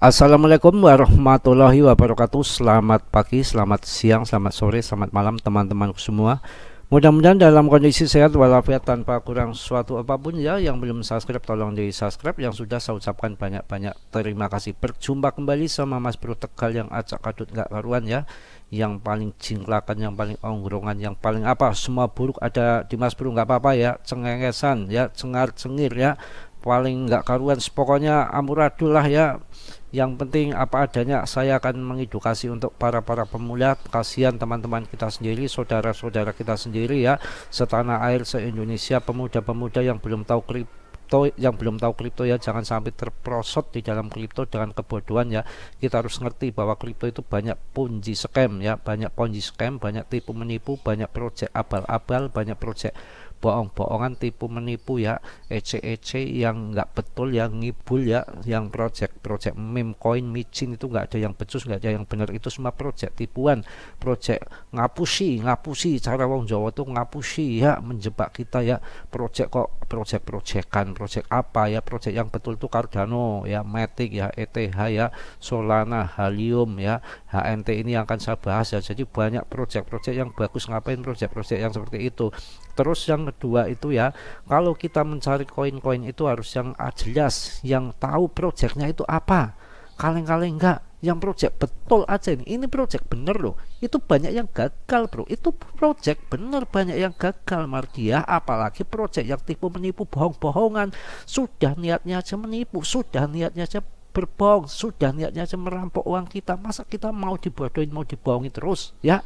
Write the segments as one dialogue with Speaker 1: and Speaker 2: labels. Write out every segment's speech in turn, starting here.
Speaker 1: Assalamualaikum warahmatullahi wabarakatuh. Selamat pagi, selamat siang, selamat sore, selamat malam teman-teman semua. Mudah-mudahan dalam kondisi sehat walafiat tanpa kurang suatu apapun ya. Yang belum subscribe tolong di subscribe. Yang sudah saya ucapkan banyak-banyak terima kasih. Berjumpa kembali sama Mas Bro Tegal yang acak kadut gak karuan ya. Yang paling jingklakan, yang paling ongkrongan, yang paling apa, semua buruk ada di Mas Bro, nggak apa-apa ya. Cengengesan ya, cengar-cengir ya, paling nggak karuan, pokoknya amburadul lah ya. Yang penting apa adanya, saya akan mengedukasi untuk para pemula. Kasihan teman-teman kita sendiri, saudara-saudara kita sendiri ya, setanah air se-Indonesia, pemuda-pemuda yang belum tahu kripto ya, jangan sampai terprosot di dalam kripto dengan kebodohan ya. Kita harus ngerti bahwa kripto itu banyak ponzi scam ya, banyak ponzi scam, banyak tipu menipu, banyak project abal-abal, banyak project bohong-bohongan, tipu menipu ya, ece-ece yang nggak betul, yang ngibul ya, yang project meme coin micin itu nggak ada yang becus, nggak ada yang benar, itu semua project tipuan, project ngapusi cara wong Jawa tuh ngapusi ya, menjebak kita ya. Project kok project-projectan, project apa ya, project yang betul tuh Cardano ya, Matic ya, ETH ya, Solana, Helium ya, HNT, ini yang akan saya bahas ya. Jadi banyak project-project yang bagus, ngapain project-project yang seperti itu. Terus yang kedua itu ya, kalau kita mencari koin-koin itu harus yang jelas, yang tahu projectnya itu apa. Kaleng-kaleng enggak, yang project betul aja ini project bener loh. Itu banyak yang gagal bro, itu project bener banyak yang gagal Mardia. Apalagi project yang tipu menipu, bohong-bohongan, sudah niatnya aja menipu, sudah niatnya aja berbohong, sudah niatnya aja merampok uang kita. Masa kita mau dibodohin, mau dibohongi terus ya.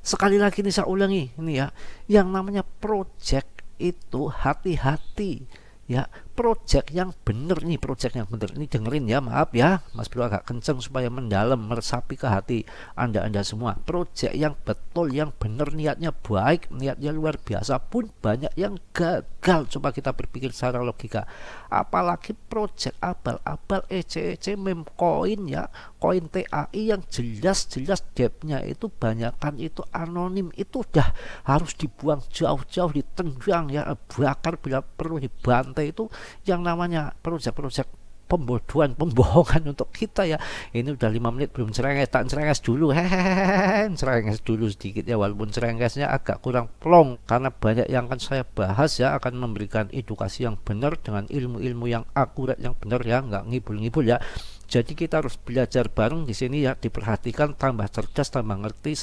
Speaker 1: Sekali lagi nih saya ulangi ini ya, yang namanya project itu hati-hati ya. Project yang bener nih, project yang bener ini dengerin ya, maaf ya Mas Bro agak kenceng supaya mendalam, meresapi ke hati anda semua. Project yang betul, yang bener, niatnya baik, niatnya luar biasa pun banyak yang gagal. Coba kita berpikir secara logika. Apalagi project abal-abal, ece-ece, meme coin ya, koin TAI yang jelas-jelas depnya itu banyakan itu anonim, itu udah harus dibuang jauh-jauh, ditendang ya, bakar bila perlu, dibantai. Itu yang namanya project-project pembodohan, pembohongan untuk kita ya. Ini udah 5 menit belum cerenges, tak cerenges dulu, hehehe, cerenges dulu sedikit ya, walaupun cerengesnya agak kurang plong karena banyak yang akan saya bahas ya, akan memberikan edukasi yang benar dengan ilmu-ilmu yang akurat, yang benar ya, nggak ngibul-ngibul ya. Jadi kita harus belajar bareng di sini ya, diperhatikan, tambah cerdas, tambah ngerti.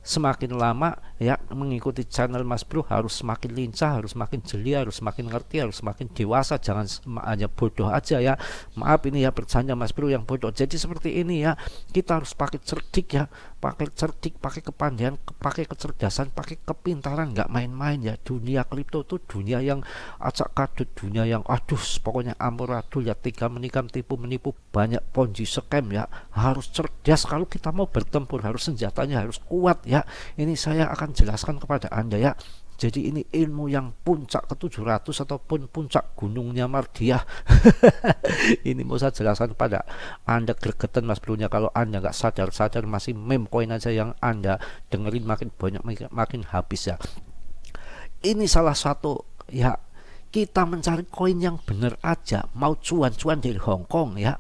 Speaker 1: Semakin lama ya mengikuti channel Mas Bro, harus semakin lincah, harus semakin jeli, harus semakin ngerti, harus semakin dewasa, jangan hanya bodoh aja ya. Maaf ini ya, bercanda Mas Bro yang bodoh. Jadi seperti ini ya, kita harus pakai cerdik ya, pakai cerdik, pakai kepandaian, pakai kecerdasan, pakai kepintaran, nggak main-main ya. Dunia kripto itu dunia yang acak kadut, dunia yang aduh pokoknya amburadul ya, tiga menikam, tipu menipu, banyak ponzi scam ya. Harus cerdas kalau kita mau bertempur, harus senjatanya harus kuat ya. Ini saya akan jelaskan kepada anda ya. Jadi ini ilmu yang puncak ke-700 ataupun puncak gunungnya Mardiah. Ini mau saya jelaskan kepada anda, gregetan Mas Bro-nya kalau anda nggak sadar masih meme coin aja yang anda dengerin, makin banyak makin habis ya. Ini salah satu ya, kita mencari koin yang bener aja, mau cuan-cuan dari Hongkong ya,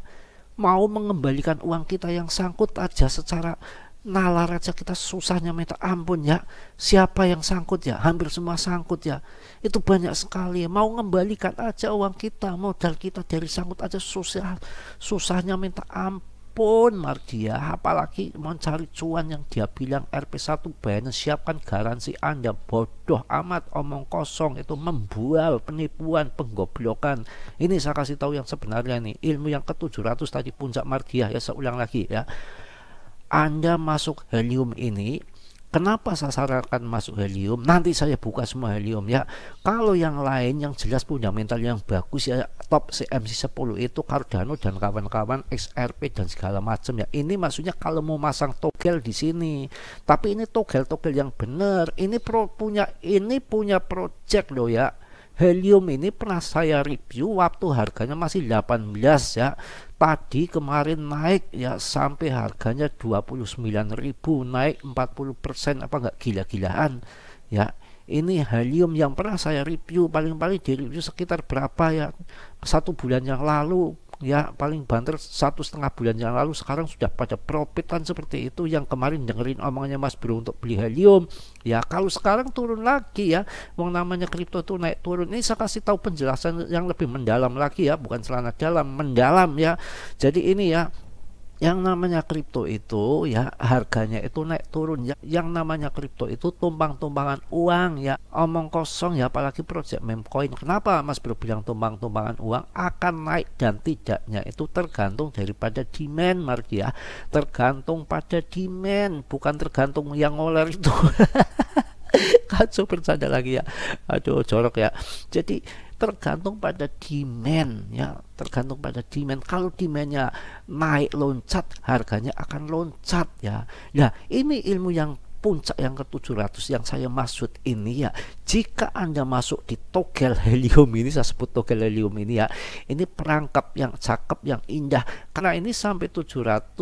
Speaker 1: mau mengembalikan uang kita yang sangkut aja secara nalar aja kita susahnya minta ampun ya. Siapa yang sangkut ya? Hampir semua sangkut ya. Itu banyak sekali. Mau mengembalikan aja uang kita, modal kita dari sangkut aja susahnya minta ampun Mardia. Apalagi mau cari cuan yang dia bilang RP1 Binance, siapkan garansi anda. Bodoh amat, omong kosong, itu membual, penipuan, penggoblokan. Ini saya kasih tahu yang sebenarnya nih, ilmu yang ke-700 tadi puncak Mardia ya. Saya ulang lagi ya, anda masuk Helium ini. Kenapa saya sarankan masuk Helium? Nanti saya buka semua Helium ya. Kalau yang lain yang jelas fundamental yang bagus ya, top CMC10 itu Cardano dan kawan-kawan, XRP dan segala macam ya. Ini maksudnya kalau mau masang togel di sini. Tapi ini togel-togel yang benar. Ini punya project loh ya. Helium ini pernah saya review waktu harganya masih 18 ya. Tadi kemarin naik ya sampai harganya 29.000, naik 40%, apa enggak gila-gilaan ya. Ini Helium yang pernah saya review, paling-paling di review sekitar berapa ya, 1 bulan yang lalu. ya paling banter 1,5 bulan yang lalu sekarang sudah pada profit kan seperti itu. Yang kemarin dengerin omongannya Mas Bro untuk beli helium, ya kalau sekarang turun lagi ya, wong namanya kripto tuh naik turun. Ini saya kasih tahu penjelasan yang lebih mendalam lagi ya, bukan celana dalam, mendalam ya. Jadi ini ya, yang namanya kripto itu ya harganya itu naik turun ya. Yang namanya kripto itu tumpang-tumpangan uang ya, omong kosong ya, apalagi project meme coin. Kenapa Mas Bro bilang tumpang-tumpangan uang? Akan naik dan tidaknya itu tergantung daripada demand, Mark ya. Tergantung pada demand, bukan tergantung yang ngoler itu. Kacau, bercanda lagi ya, aduh jorok ya. Jadi tergantung pada demand ya, tergantung pada demand. Kalau demandnya naik loncat, harganya akan loncat ya. Nah ini ilmu yang puncak yang ke-700 yang saya maksud ini ya. Jika Anda masuk di togel helium ini, saya sebut togel helium ini ya, ini perangkap yang cakep, yang indah, karena ini sampai 725.000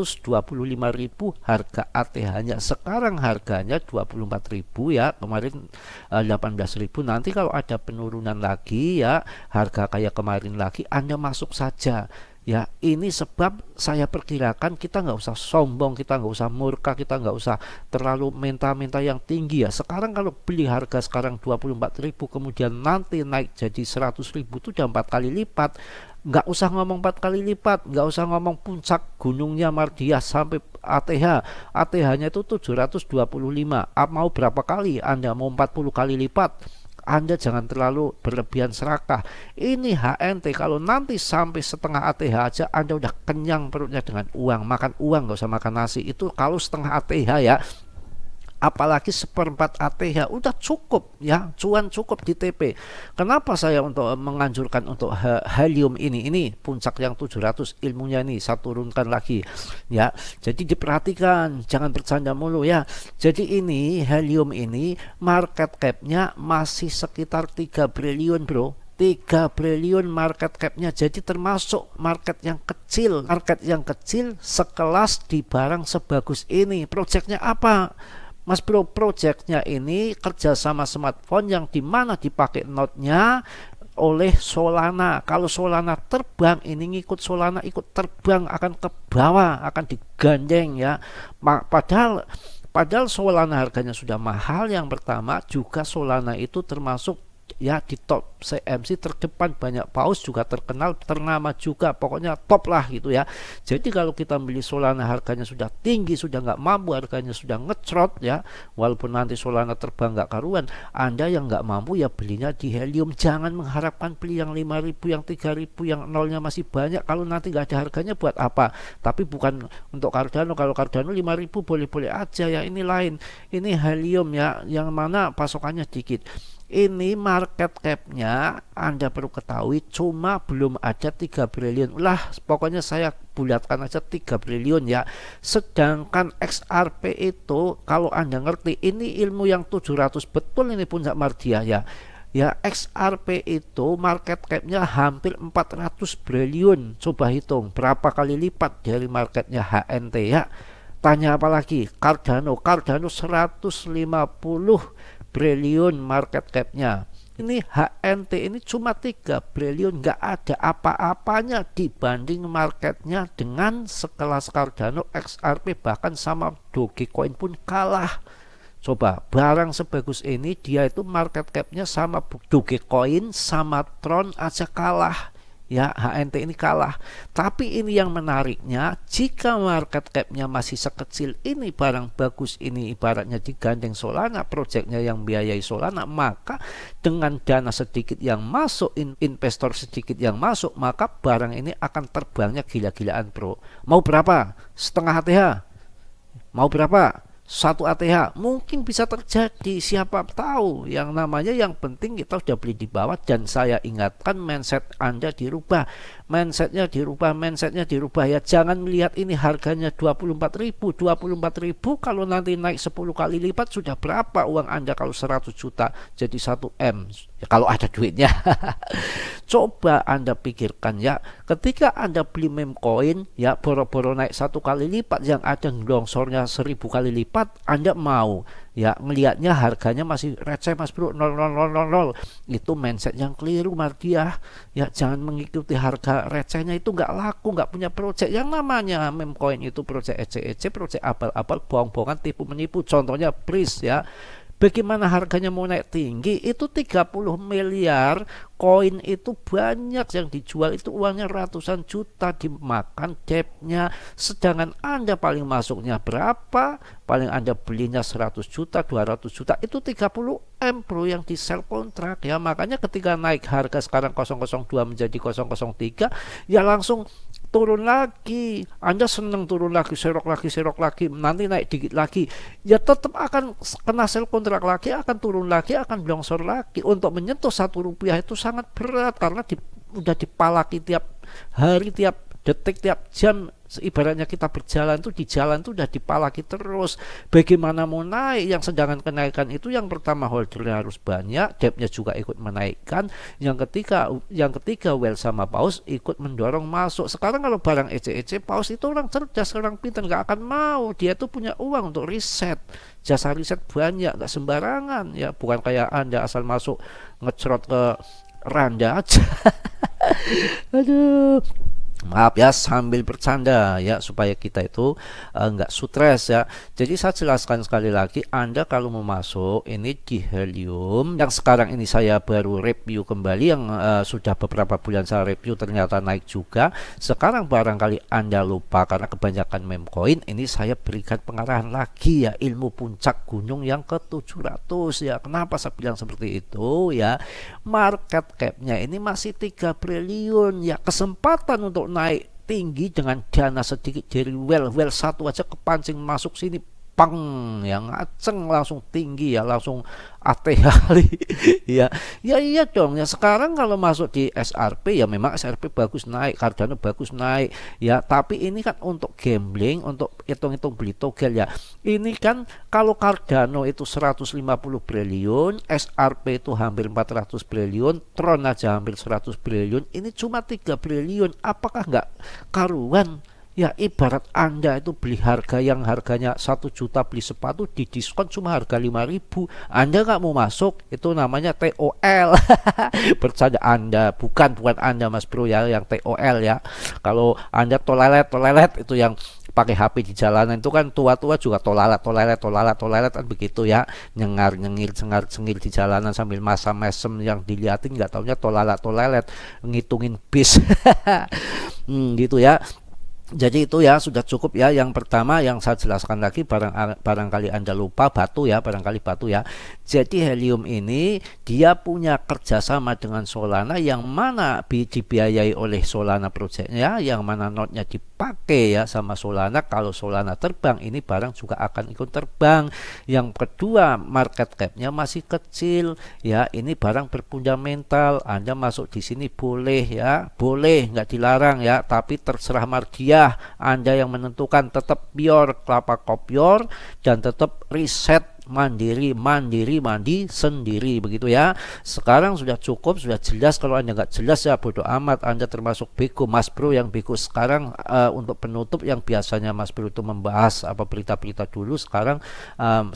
Speaker 1: harga ATH-nya. Sekarang harganya 24.000 ya, kemarin 18.000. Nanti kalau ada penurunan lagi ya, harga kayak kemarin lagi, Anda masuk saja. Ya ini sebab saya perkirakan kita nggak usah sombong, kita nggak usah murka, kita nggak usah terlalu minta-minta yang tinggi ya. Sekarang kalau beli harga sekarang 24.000, kemudian nanti naik jadi 100.000 itu udah 4 kali lipat. Nggak usah ngomong 4 kali lipat, nggak usah ngomong puncak gunungnya Mardias sampai ATH. ATH-nya itu 725. Mau berapa kali? Anda mau 40 kali lipat? Anda jangan terlalu berlebihan serakah. Ini HNT kalau nanti sampai setengah ATH aja Anda udah kenyang perutnya dengan uang. Makan uang, nggak usah makan nasi. Itu kalau setengah ATH ya. Apalagi seperempat ATH udah cukup ya, cuan cukup di TP. Kenapa saya untuk menganjurkan untuk helium ini puncak yang 700 ilmunya ini saya turunkan lagi ya. Jadi diperhatikan, jangan bercanda mulu ya. Jadi ini helium ini market cap-nya masih sekitar 3 triliun bro. 3 triliun market cap-nya, jadi termasuk market yang kecil. Market yang kecil sekelas di barang sebagus ini. Projectnya apa? Mas Bro, projectnya ini kerjasama smartphone yang dimana dipakai node-nya oleh Solana. Kalau Solana terbang, ini ngikut Solana, ikut terbang, akan ke bawah, akan digandeng ya. Padahal Solana harganya sudah mahal. Yang pertama juga Solana itu termasuk ya di top CMC terdepan, banyak paus juga terkenal, ternama juga, pokoknya top lah gitu ya. Jadi kalau kita beli Solana harganya sudah tinggi, sudah nggak mampu, harganya sudah ngecrot ya, walaupun nanti Solana terbang nggak karuan, Anda yang nggak mampu ya belinya di helium. Jangan mengharapkan beli yang 5.000, yang 3.000, yang nolnya masih banyak, kalau nanti nggak ada harganya buat apa. Tapi bukan untuk Cardano. Kalau Cardano 5.000 boleh-boleh aja ya, ini lain, ini helium ya, yang mana pasokannya dikit. Ini market cap-nya Anda perlu ketahui cuma belum ada 3 triliun. Lah pokoknya saya bulatkan aja 3 triliun ya. Sedangkan XRP itu kalau Anda ngerti, ini ilmu yang 700 betul ini puncak Mardia ya. Ya XRP itu market cap-nya hampir 400 triliun. Coba hitung berapa kali lipat dari marketnya HNT ya. Tanya apa lagi? Cardano 150 triliun market cap-nya. Ini HNT ini cuma 3 triliun, nggak ada apa-apanya dibanding marketnya dengan sekelas Cardano, XRP, bahkan sama Dogecoin pun kalah. Coba barang sebagus ini dia itu market cap-nya sama Dogecoin, sama Tron aja kalah. Ya HNT ini kalah. Tapi ini yang menariknya, jika market cap-nya masih sekecil ini, barang bagus ini ibaratnya digandeng Solana, projectnya yang biayai Solana, maka dengan dana sedikit yang masuk, investor sedikit yang masuk, maka barang ini akan terbangnya gila-gilaan bro. Mau berapa? Setengah ATH? Mau berapa? 1 ATH? Mungkin bisa terjadi, siapa tahu. Yang namanya yang penting kita sudah beli di bawah. Dan saya ingatkan, mindset Anda dirubah, mindsetnya dirubah ya. Jangan melihat ini harganya 24.000 kalau nanti naik 10 kali lipat sudah berapa uang Anda kalau 100 juta jadi 1 M ya, kalau ada duitnya. Coba Anda pikirkan ya, ketika Anda beli meme coin ya, boro-boro naik 1 kali lipat, yang ada longsornya 1000 kali lipat, Anda mau ya ngelihatnya harganya masih receh Mas Bro, 0,0000. Itu mindset yang keliru Mardiah. Ya jangan mengikuti harga recehnya, itu nggak laku, nggak punya project. Yang namanya meme coin itu project ece-ece, project abal-abal, bohong-bohongan, tipu menipu. Contohnya Breeze ya. Bagaimana harganya mau naik tinggi? Itu 30 miliar koin, itu banyak yang dijual, itu uangnya ratusan juta, dimakan debtnya. Sedangkan Anda paling masuknya berapa? Paling Anda belinya 100 juta, 200 juta, itu 30 M bro yang di sell kontrak ya. Makanya ketika naik harga sekarang 002 menjadi 003, ya langsung turun lagi. Anda seneng turun lagi, serok lagi, nanti naik dikit lagi, ya tetap akan kena sell kontrak lagi, akan turun lagi, akan blongsor lagi. Untuk menyentuh Rp1 itu sangat berat karena udah dipalaki tiap hari, tiap detik, tiap jam. Ibaratnya kita berjalan tuh, di jalan tuh udah dipalaki terus. Bagaimana mau naik? Yang sedangkan kenaikan itu, yang pertama holdernya harus banyak, debtnya juga ikut menaikkan. Yang ketiga well sama paus ikut mendorong masuk. Sekarang kalau barang ece-ece, paus itu orang cerdas, orang pintar, nggak akan mau. Dia tuh punya uang untuk riset, jasa riset banyak, nggak sembarangan ya. Bukan kayak Anda asal masuk ngecrot ke Randa aja. Aduh, maaf ya, sambil bercanda ya, supaya kita itu nggak stres ya. Jadi saya jelaskan sekali lagi, Anda kalau mau masuk ini di Helium yang sekarang ini saya baru review kembali, yang sudah beberapa bulan saya review, ternyata naik juga. Sekarang barangkali Anda lupa karena kebanyakan meme coin, ini saya berikan pengarahan lagi ya, ilmu puncak gunung yang ke-700 ya. Kenapa saya bilang seperti itu ya? Market capnya ini masih 3 triliun ya. Kesempatan untuk naik tinggi dengan dana sedikit dari well satu aja kepancing masuk sini, pang ya, ngaceng langsung tinggi ya, langsung kali ya. Ya iya dong ya. Sekarang kalau masuk di SRP ya memang SRP bagus naik, Cardano bagus naik ya, tapi ini kan untuk gambling, untuk hitung-hitung beli togel ya. Ini kan kalau Cardano itu 150 triliun, SRP itu hampir 400 triliun, Tron aja hampir 100 triliun, ini cuma 3 triliun. Apakah nggak karuan? Ya ibarat Anda itu beli harga yang harganya 1 juta, beli sepatu di diskon cuma harga 5.000, Anda nggak mau masuk, itu namanya TOL. Bercanda Anda, bukan Anda Mas Bro ya yang TOL ya. Kalau Anda tolelet itu yang pakai HP di jalanan, itu kan tua-tua juga tolelet kan begitu ya, cengir di jalanan sambil mesem yang diliatin, nggak taunya tolelet ngitungin bis. Gitu ya. Jadi itu ya sudah cukup ya. Yang pertama yang saya jelaskan lagi, barangkali Anda lupa, batu ya, barangkali batu ya. Jadi Helium ini dia punya kerjasama dengan Solana, yang mana dibiayai oleh Solana projectnya, yang mana node-nya dipakai ya sama Solana. Kalau Solana terbang, ini barang juga akan ikut terbang. Yang kedua, market cap-nya masih kecil ya. Ini barang berfundamental. Anda masuk di sini boleh ya, boleh, nggak dilarang ya, tapi terserah Mardia. Anda yang menentukan, tetap pure kelapa kopior dan tetap riset mandiri sendiri begitu ya. Sekarang sudah cukup, sudah jelas. Kalau Anda nggak jelas ya bodoh amat, Anda termasuk bego Mas Bro yang bego. Sekarang untuk penutup, yang biasanya Mas Bro itu membahas apa berita-berita dulu, sekarang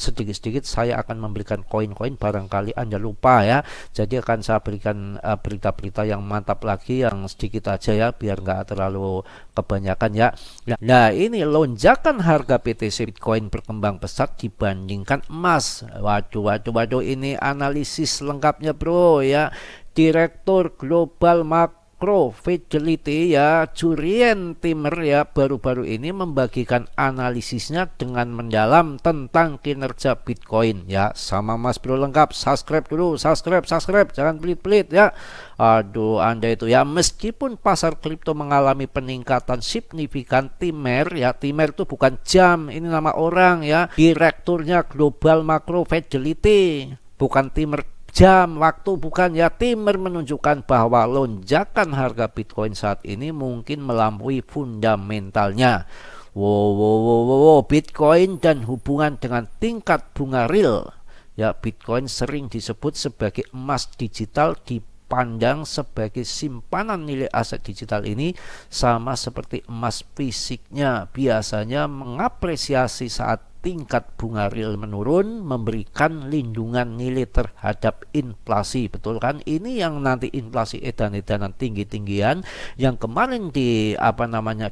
Speaker 1: sedikit-sedikit saya akan memberikan koin-koin, barangkali Anda lupa ya. Jadi akan saya berikan berita-berita yang mantap lagi, yang sedikit aja ya, biar nggak terlalu kebanyakan ya. Nah ini lonjakan harga BTC Bitcoin berkembang pesat dibandingkan emas. Waduh, ini analisis lengkapnya bro ya. Direktur Global Macro Fidelity ya, Jurien Timmer ya, baru-baru ini membagikan analisisnya dengan mendalam tentang kinerja Bitcoin ya. Sama Mas Bro lengkap, subscribe dulu, subscribe, jangan pelit-pelit ya. Aduh, Anda itu ya, meskipun pasar kripto mengalami peningkatan signifikan, Timmer ya, Timmer itu bukan jam, ini nama orang ya, direkturnya Global Macro Fidelity, bukan Timmer jam, waktu, bukan ya. Timmer menunjukkan bahwa lonjakan harga Bitcoin saat ini mungkin melampaui fundamentalnya. Wow, Bitcoin dan hubungan dengan tingkat bunga real ya. Bitcoin sering disebut sebagai emas digital, dipandang sebagai simpanan nilai aset digital ini sama seperti emas fisiknya, biasanya mengapresiasi saat tingkat bunga real menurun, memberikan lindungan nilai terhadap inflasi. Betul kan? Ini yang nanti inflasi edan-edanan tinggi-tinggian yang kemarin di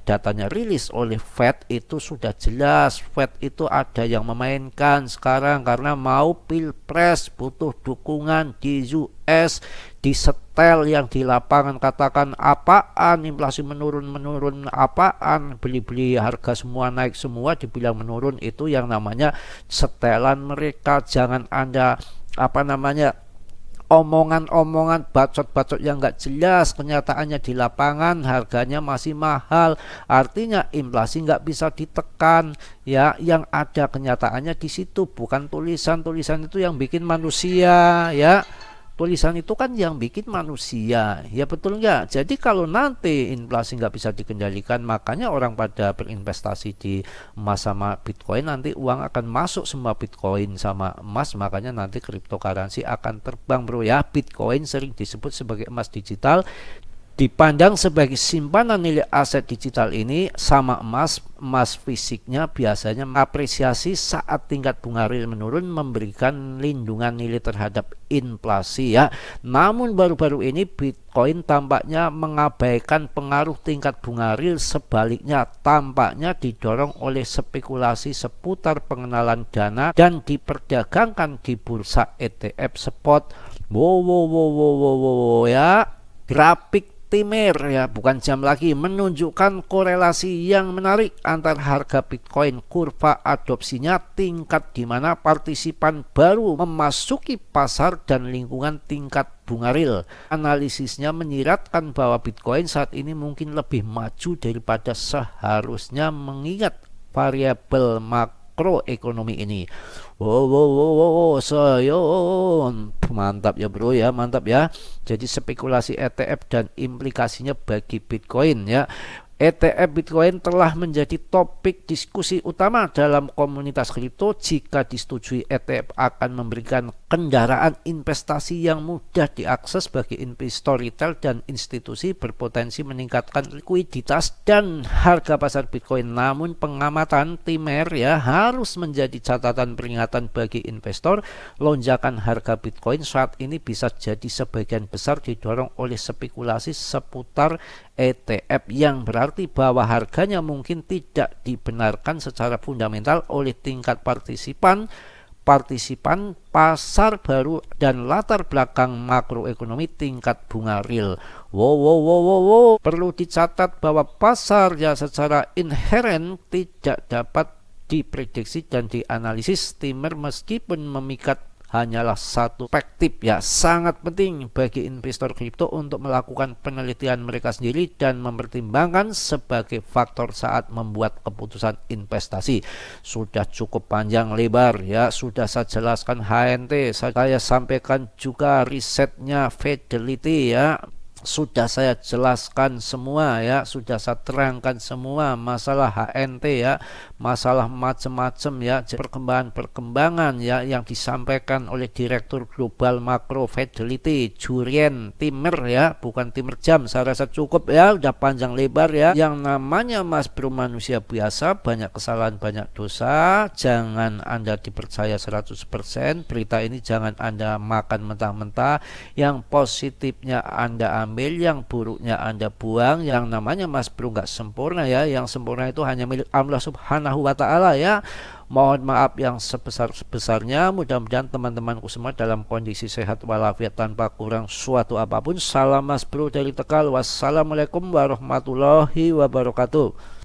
Speaker 1: datanya rilis oleh Fed itu sudah jelas. Fed itu ada yang memainkan sekarang karena mau pilpres, butuh dukungan di US, di setel yang di lapangan katakan apaan inflasi menurun apaan, beli harga semua naik semua dibilang menurun. Itu yang namanya setelan mereka. Jangan Anda omongan-omongan bacot-bacot yang nggak jelas, kenyataannya di lapangan harganya masih mahal, artinya inflasi nggak bisa ditekan ya. Yang ada kenyataannya di situ, bukan tulisan itu yang bikin manusia ya. Tulisan itu kan yang bikin manusia, ya betul nggak? Jadi kalau nanti inflasi nggak bisa dikendalikan, makanya orang pada berinvestasi di emas sama Bitcoin, nanti uang akan masuk semua Bitcoin sama emas, makanya nanti cryptocurrency akan terbang bro ya. Bitcoin sering disebut sebagai emas digital, dipandang sebagai simpanan nilai aset digital ini sama emas fisiknya biasanya apresiasi saat tingkat bunga real menurun, memberikan lindungan nilai terhadap inflasi ya. Namun baru-baru ini Bitcoin tampaknya mengabaikan pengaruh tingkat bunga real, sebaliknya tampaknya didorong oleh spekulasi seputar pengenalan dana dan diperdagangkan di bursa ETF spot. Ya, grafik Timer ya, bukan jam lagi, menunjukkan korelasi yang menarik antar harga Bitcoin, kurva adopsinya, tingkat di mana partisipan baru memasuki pasar dan lingkungan tingkat bunga real. Analisisnya menyiratkan bahwa Bitcoin saat ini mungkin lebih maju daripada seharusnya mengingat variabel makroekonomi ini. Mantap ya bro ya, mantap ya. Jadi spekulasi ETF dan implikasinya bagi Bitcoin ya. ETF Bitcoin telah menjadi topik diskusi utama dalam komunitas kripto. Jika disetujui, ETF akan memberikan kendaraan investasi yang mudah diakses bagi investor retail dan institusi, berpotensi meningkatkan likuiditas dan harga pasar Bitcoin. Namun pengamatan Timer ya harus menjadi catatan peringatan bagi investor. Lonjakan harga Bitcoin saat ini bisa jadi sebagian besar didorong oleh spekulasi seputar ETF, yang berarti bahwa harganya mungkin tidak dibenarkan secara fundamental oleh tingkat partisipan pasar baru dan latar belakang makroekonomi tingkat bunga real. Perlu dicatat bahwa pasar ya secara inheren tidak dapat diprediksi dan dianalisis Timer, meskipun memikat hanyalah satu perspektif ya. Sangat penting bagi investor kripto untuk melakukan penelitian mereka sendiri dan mempertimbangkan sebagai faktor saat membuat keputusan investasi. Sudah cukup panjang lebar ya, sudah saya jelaskan HNT, saya sampaikan juga risetnya Fidelity ya. Sudah saya jelaskan semua ya, sudah saya terangkan semua masalah HNT ya, masalah macam-macam ya, perkembangan ya yang disampaikan oleh Direktur Global Makro Fidelity Jurien Timer ya, bukan Timer Jam. Saya rasa cukup ya, udah panjang lebar ya. Yang namanya Mas Bro manusia biasa, banyak kesalahan, banyak dosa. Jangan Anda dipercaya 100%. Berita ini jangan Anda makan mentah-mentah. Yang positifnya Anda ambil, yang buruknya Anda buang. Yang namanya Mas Bro nggak sempurna ya, yang sempurna itu hanya milik Allah Subhanahu wa Ta'ala ya. Mohon maaf yang sebesar-besarnya. Mudah-mudahan teman-temanku semua dalam kondisi sehat walafiat tanpa kurang suatu apapun. Salam Mas Bro dari Tegal. Wassalamualaikum warahmatullahi wabarakatuh.